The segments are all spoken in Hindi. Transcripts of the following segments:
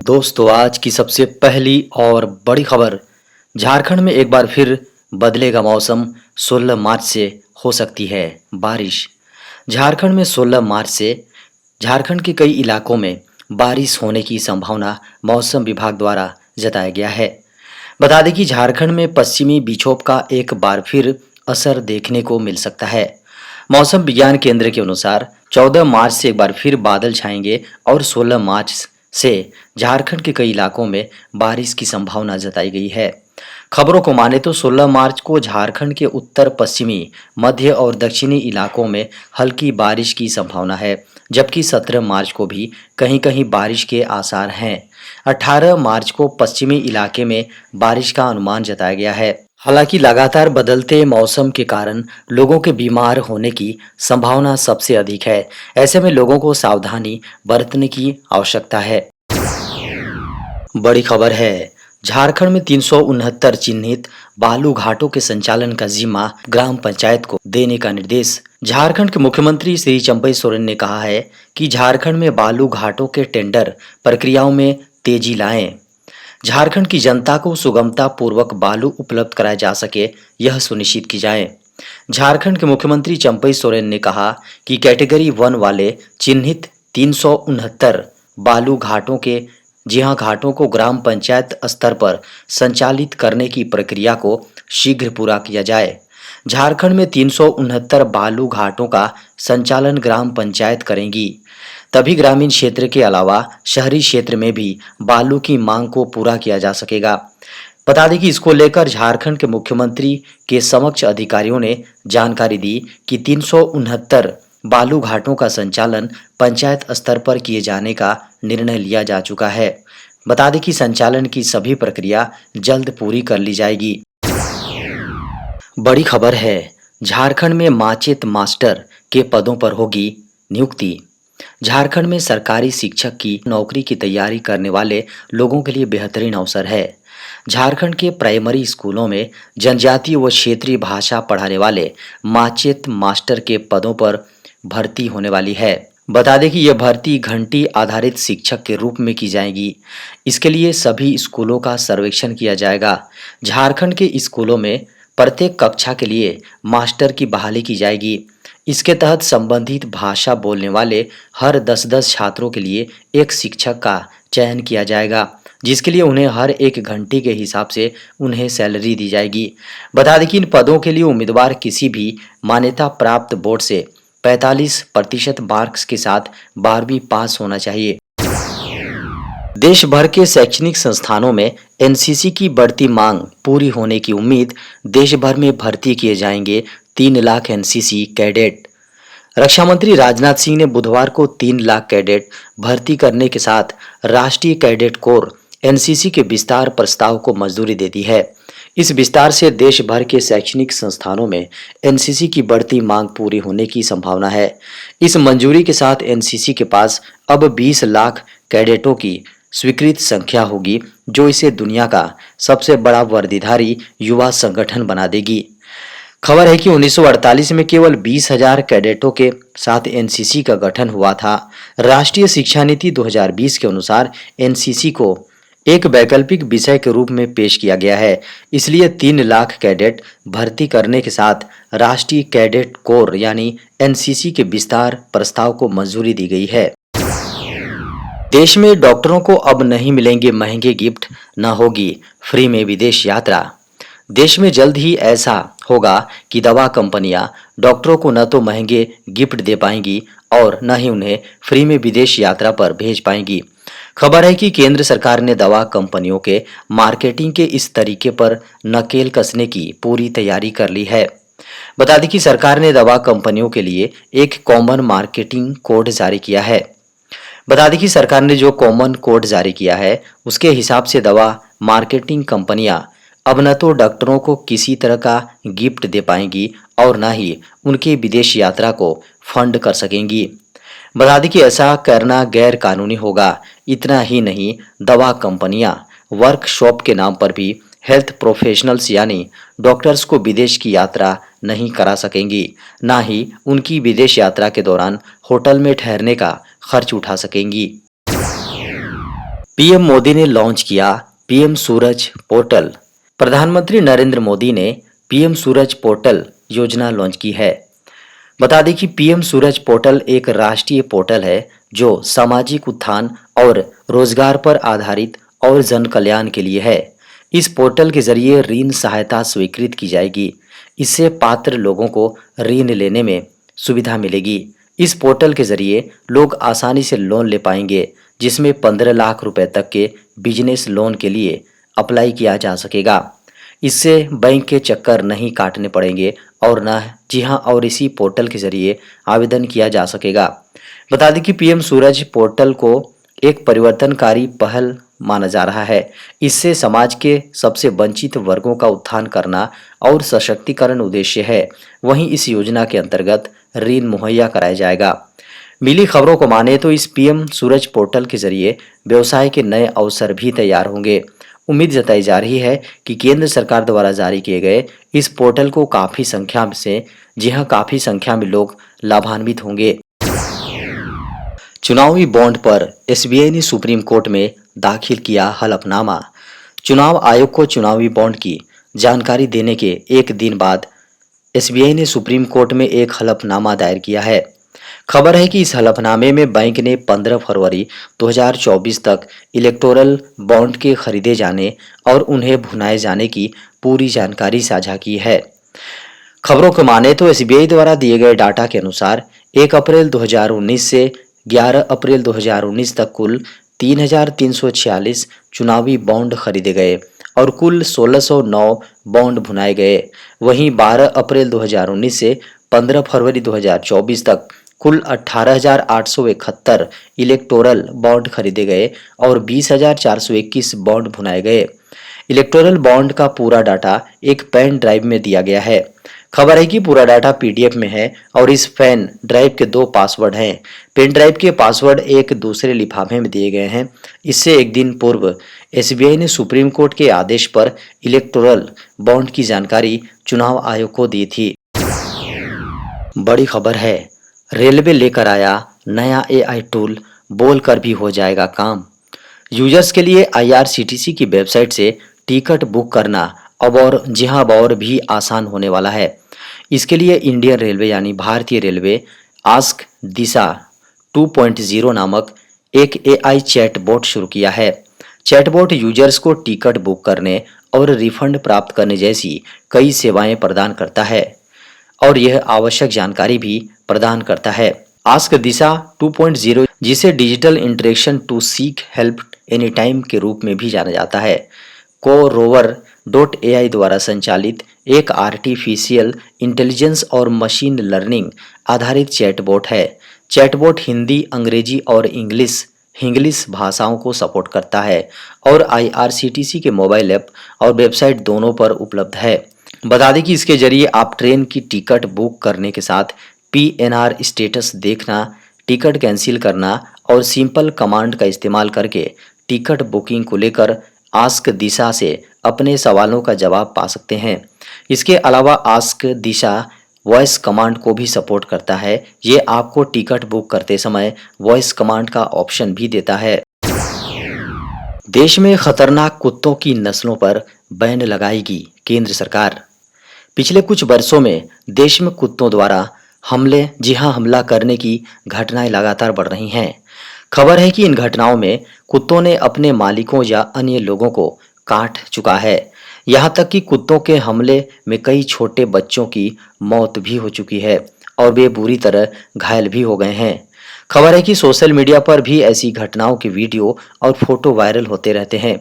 दोस्तों आज की सबसे पहली और बड़ी खबर। झारखंड में एक बार फिर बदलेगा मौसम। 16 मार्च से हो सकती है बारिश। झारखंड में 16 मार्च से झारखंड के कई इलाकों में बारिश होने की संभावना मौसम विभाग द्वारा जताया गया है। बता दें कि झारखंड में पश्चिमी विक्षोभ का एक बार फिर असर देखने को मिल सकता है। मौसम विज्ञान केंद्र के अनुसार 14 मार्च से एक बार फिर बादल छाएंगे और 16 मार्च से झारखंड के कई इलाकों में बारिश की संभावना जताई गई है। खबरों को माने तो 16 मार्च को झारखंड के उत्तर पश्चिमी, मध्य और दक्षिणी इलाकों में हल्की बारिश की संभावना है, जबकि 17 मार्च को भी कहीं-कहीं बारिश के आसार हैं। 18 मार्च को पश्चिमी इलाके में बारिश का अनुमान जताया गया है। हालांकि लगातार बदलते मौसम के कारण लोगों के बीमार होने की संभावना सबसे अधिक है। ऐसे में लोगों को सावधानी बरतने की आवश्यकता है। बड़ी खबर है, झारखंड में 369 चिन्हित बालू घाटों के संचालन का जिम्मा ग्राम पंचायत को देने का निर्देश। झारखंड के मुख्यमंत्री श्री चंपई सोरेन ने कहा है कि झारखंड में बालू घाटों के टेंडर प्रक्रियाओं में तेजी लाएं। झारखंड की जनता को सुगमता पूर्वक बालू उपलब्ध कराया जा सके, यह सुनिश्चित की जाए। झारखंड के मुख्यमंत्री चंपई सोरेन ने कहा कि कैटेगरी 1 वाले चिन्हित 369 बालू घाटों के घाटों को ग्राम पंचायत स्तर पर संचालित करने की प्रक्रिया को शीघ्र पूरा किया जाए। झारखंड में 369 बालू घाटों का संचालन ग्राम पंचायत करेंगी, तभी ग्रामीण क्षेत्र के अलावा शहरी क्षेत्र में भी बालू की मांग को पूरा किया जा सकेगा। बता दें कि इसको लेकर झारखंड के मुख्यमंत्री के समक्ष अधिकारियों ने जानकारी दी कि 369 बालू घाटों का संचालन पंचायत स्तर पर किए जाने का निर्णय लिया जा चुका है। बता दें कि संचालन की सभी प्रक्रिया जल्द पूरी कर ली जाएगी। बड़ी खबर है, झारखंड में माचेत मास्टर के पदों पर होगी नियुक्ति। झारखंड में सरकारी शिक्षक की नौकरी की तैयारी करने वाले लोगों के लिए बेहतरीन अवसर है। झारखंड के प्राइमरी स्कूलों में जनजातीय व क्षेत्रीय भाषा पढ़ाने वाले माचेत मास्टर के पदों पर भर्ती होने वाली है। बता दें कि यह भर्ती घंटी आधारित शिक्षक के रूप में की जाएगी। इसके लिए सभी स्कूलों का सर्वेक्षण किया जाएगा। झारखंड के स्कूलों में प्रत्येक कक्षा के लिए मास्टर की बहाली की जाएगी। इसके तहत संबंधित भाषा बोलने वाले हर 10-10 छात्रों के लिए एक शिक्षक का चयन किया जाएगा, जिसके लिए उन्हें हर एक घंटे के हिसाब से उन्हें सैलरी दी जाएगी। बता दें कि इन पदों के लिए उम्मीदवार किसी भी मान्यता प्राप्त बोर्ड से 45% मार्क्स के साथ 12वीं पास होना चाहिए। देश भर के शैक्षणिक संस्थानों में एनसीसी की बढ़ती मांग पूरी होने की उम्मीद। देश भर में भर्ती किए जाएंगे 3 लाख एनसीसी कैडेट। रक्षा मंत्री राजनाथ सिंह ने बुधवार को 3 लाख कैडेट भर्ती करने के साथ राष्ट्रीय कैडेट कोर एनसीसी के विस्तार प्रस्ताव को मंजूरी दे दी है। इस विस्तार से देश भर के शैक्षणिक संस्थानों में एनसीसी की बढ़ती मांग पूरी होने की संभावना है। इस मंजूरी के साथ एनसीसी के पास अब 20 लाख कैडेटों की स्वीकृत संख्या होगी, जो इसे दुनिया का सबसे बड़ा वर्दीधारी युवा संगठन बना देगी। खबर है कि 1948 में केवल 20,000 कैडेटों के साथ एनसीसी का गठन हुआ था। राष्ट्रीय शिक्षा नीति 2020 के अनुसार एनसीसी को एक वैकल्पिक विषय के रूप में पेश किया गया है। इसलिए 3 लाख कैडेट भर्ती करने के साथ राष्ट्रीय कैडेट कोर यानी एनसीसी के विस्तार प्रस्ताव को मंजूरी दी गई है। देश में डॉक्टरों को अब नहीं मिलेंगे महंगे गिफ्ट, न होगी फ्री में विदेश यात्रा। देश में जल्द ही ऐसा होगा कि दवा कंपनियां डॉक्टरों को न तो महंगे गिफ्ट दे पाएंगी और न ही उन्हें फ्री में विदेश यात्रा पर भेज पाएंगी। खबर है कि केंद्र सरकार ने दवा कंपनियों के मार्केटिंग के इस तरीके पर नकेल कसने की पूरी तैयारी कर ली है। बता दें कि सरकार ने दवा कंपनियों के लिए एक कॉमन मार्केटिंग कोड जारी किया है। बता दें कि सरकार ने जो कॉमन कोड जारी किया है, उसके हिसाब से दवा मार्केटिंग कंपनियां अब न तो डॉक्टरों को किसी तरह का गिफ्ट दे पाएंगी और न ही उनके विदेश यात्रा को फंड कर सकेंगी। बता दें कि ऐसा करना गैर कानूनी होगा। इतना ही नहीं, दवा कंपनियां वर्कशॉप के नाम पर भी हेल्थ प्रोफेशनल्स यानी डॉक्टर्स को विदेश की यात्रा नहीं करा सकेंगी, ना ही उनकी विदेश यात्रा के दौरान होटल में ठहरने का खर्च उठा सकेंगी। पीएम मोदी ने लॉन्च किया पीएम सूरज पोर्टल। प्रधानमंत्री नरेंद्र मोदी ने पीएम सूरज पोर्टल योजना लॉन्च की है। बता दें कि पीएम सूरज पोर्टल एक राष्ट्रीय पोर्टल है जो सामाजिक उत्थान और रोजगार पर आधारित और जन कल्याण के लिए है। इस पोर्टल के जरिए ऋण सहायता स्वीकृत की जाएगी। इससे पात्र लोगों को ऋण लेने में सुविधा मिलेगी। इस पोर्टल के जरिए लोग आसानी से लोन ले पाएंगे, जिसमें 15 लाख रुपए तक के बिजनेस लोन के लिए अप्लाई किया जा सकेगा। इससे बैंक के चक्कर नहीं काटने पड़ेंगे और न जी हाँ, और इसी पोर्टल के जरिए आवेदन किया जा सकेगा। बता दें कि पीएम सूरज पोर्टल को एक परिवर्तनकारी पहल माना जा रहा है। इससे समाज के सबसे वंचित वर्गों का उत्थान करना और सशक्तिकरण उद्देश्य है। वहीं इस योजना के अंतर्गत ऋण मुहैया कराया जाएगा। मिली खबरों को माने तो इस पीएम सूरज पोर्टल के जरिए व्यवसाय के नए अवसर भी तैयार होंगे। उम्मीद जताई जा रही है कि केंद्र सरकार द्वारा जारी किए गए इस पोर्टल को काफी संख्या में लोग लाभान्वित होंगे। चुनावी बॉन्ड पर एसबीआई ने सुप्रीम कोर्ट में दाखिल किया हलफनामा। चुनाव आयोग को चुनावी बॉन्ड की जानकारी देने के एक दिन बाद एसबीआई ने सुप्रीम कोर्ट में एक हलफनामा दायर किया है। खबर है कि इस हलफनामे में बैंक ने 15 फरवरी 2024 तक इलेक्टोरल बॉन्ड के खरीदे जाने और उन्हें भुनाए जाने की पूरी जानकारी साझा की है। खबरों को माने तो एसबीआई द्वारा दिए गए डाटा के अनुसार 1 अप्रैल 2019 से 11 अप्रैल 2019 तक कुल 3,346 चुनावी बॉन्ड खरीदे गए और कुल 1,609 बॉन्ड भुनाए गए। वहीं 12 अप्रैल 2019 से 15 फरवरी 2024 तक कुल 18,871 इलेक्टोरल बॉन्ड खरीदे गए और 20,421 बॉन्ड भुनाए गए। इलेक्टोरल बॉन्ड का पूरा डाटा एक पेन ड्राइव में दिया गया है। खबर है कि पूरा डाटा पीडीएफ में है और इस पेन ड्राइव के 2 पासवर्ड हैं। पेन ड्राइव के पासवर्ड एक दूसरे लिफाफे में दिए गए हैं। इससे एक दिन पूर्व एसबीआई ने सुप्रीम कोर्ट के आदेश पर इलेक्टोरल बॉन्ड की जानकारी चुनाव आयोग को दी थी। बड़ी खबर है, रेलवे लेकर आया नया एआई टूल, बोलकर भी हो जाएगा काम। यूजर्स के लिए आईआरसीटीसी की वेबसाइट से टिकट बुक करना अब और भी आसान होने वाला है। इसके लिए इंडियन रेलवे यानी भारतीय रेलवे आस्क दिशा 2.0 नामक एक एआई चैटबॉट शुरू किया है। चैटबॉट यूजर्स को टिकट बुक करने और रिफंड प्राप्त करने जैसी कई सेवाएं प्रदान करता है और यह आवश्यक जानकारी भी प्रदान करता है। आस्क दिशा 2.0, जिसे digital interaction to seek help any time के रूप में भी जाना जाता है, कोरोवर.ai द्वारा संचालित एक आर्टिफिशियल इंटेलिजेंस और मशीन लर्निंग आधारित चैटबॉट है। चैटबॉट हिंदी, अंग्रेजी और इंग्लिश भाषाओं को सपोर्ट करता है और आईआरसीटीसी के मोबाइल ऐप और वेबसाइट दोनों पर उपलब्ध है। बता दें कि इसके जरिए आप ट्रेन की टिकट बुक करने के साथ पीएनआर स्टेटस देखना, टिकट कैंसिल करना और सिंपल कमांड का इस्तेमाल करके टिकट बुकिंग को लेकर आस्क दिशा से अपने सवालों का जवाब पा सकते हैं। इसके अलावा आस्क दिशा वॉइस कमांड को भी सपोर्ट करता है। ये आपको टिकट बुक करते समय वॉइस कमांड का ऑप्शन भी देता है। देश में खतरनाक कुत्तों की नस्लों पर बैन लगाएगी केंद्र सरकार। पिछले कुछ वर्षों में देश में कुत्तों द्वारा हमला करने की घटनाएं लगातार बढ़ रही हैं। खबर है कि इन घटनाओं में कुत्तों ने अपने मालिकों या अन्य लोगों को काट चुका है। यहाँ तक कि कुत्तों के हमले में कई छोटे बच्चों की मौत भी हो चुकी है और वे बुरी तरह घायल भी हो गए हैं। खबर है कि सोशल मीडिया पर भी ऐसी घटनाओं के वीडियो और फोटो वायरल होते रहते हैं।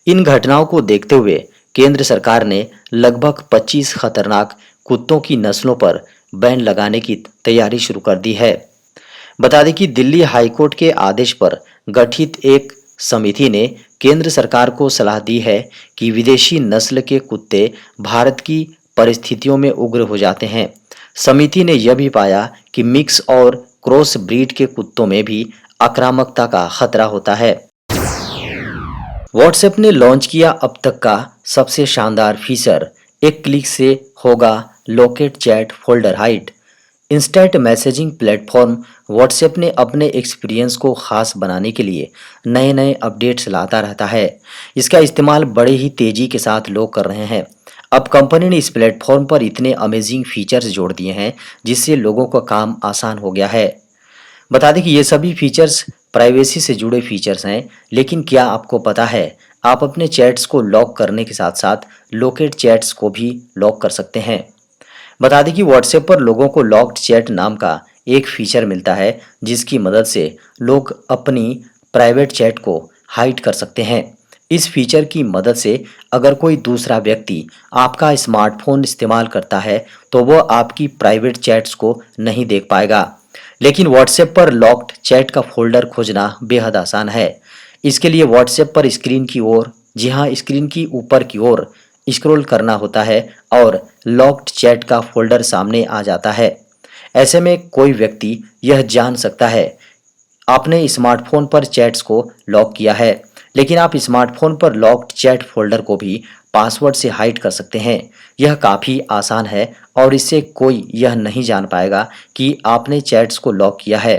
इन घटनाओं को देखते हुए केंद्र सरकार ने लगभग 25 खतरनाक कुत्तों की नस्लों पर बैन लगाने की तैयारी शुरू कर दी है। बता दें कि दिल्ली हाईकोर्ट के आदेश पर गठित एक समिति ने केंद्र सरकार को सलाह दी है कि विदेशी नस्ल के कुत्ते भारत की परिस्थितियों में उग्र हो जाते हैं। समिति ने यह भी पाया कि मिक्स और क्रॉस ब्रीड के कुत्तों में भी आक्रामकता का खतरा होता है। व्हाट्सएप ने लॉन्च किया अब तक का सबसे शानदार फीचर, एक क्लिक से होगा locate chat folder hide. Instant messaging platform WhatsApp ने अपने एक्सपीरियंस को खास बनाने के लिए नए नए अपडेट्स लाता रहता है। इसका इस्तेमाल बड़े ही तेजी के साथ लोग कर रहे हैं। अब कंपनी ने इस प्लेटफॉर्म पर इतने अमेजिंग फीचर्स जोड़ दिए हैं जिससे लोगों का काम आसान हो गया है। बता दें कि ये सभी फीचर्स प्राइवेसी से जुड़े फीचर्स हैं, लेकिन क्या आपको पता है आप अपने चैट्स को लॉक करने के साथ साथ लोकेट चैट्स को भी लॉक कर सकते हैं। बता दें कि व्हाट्सएप पर लोगों को लॉक्ड चैट नाम का एक फीचर मिलता है जिसकी मदद से लोग अपनी प्राइवेट चैट को हाइड कर सकते हैं। इस फीचर की मदद से अगर कोई दूसरा व्यक्ति आपका स्मार्टफोन इस्तेमाल करता है तो वह आपकी प्राइवेट चैट्स को नहीं देख पाएगा। लेकिन व्हाट्सएप पर लॉक्ड चैट का फोल्डर खोजना बेहद आसान है। इसके लिए व्हाट्सएप पर स्क्रीन की ओर, जी हाँ, स्क्रीन की ऊपर की ओर स्क्रॉल करना होता है और लॉक्ड चैट का फोल्डर सामने आ जाता है। ऐसे में कोई व्यक्ति यह जान सकता है आपने स्मार्टफोन पर चैट्स को लॉक किया है, लेकिन आप स्मार्टफोन पर लॉक्ड चैट फोल्डर को भी पासवर्ड से हाइड कर सकते हैं। यह काफ़ी आसान है और इससे कोई यह नहीं जान पाएगा कि आपने चैट्स को लॉक किया है।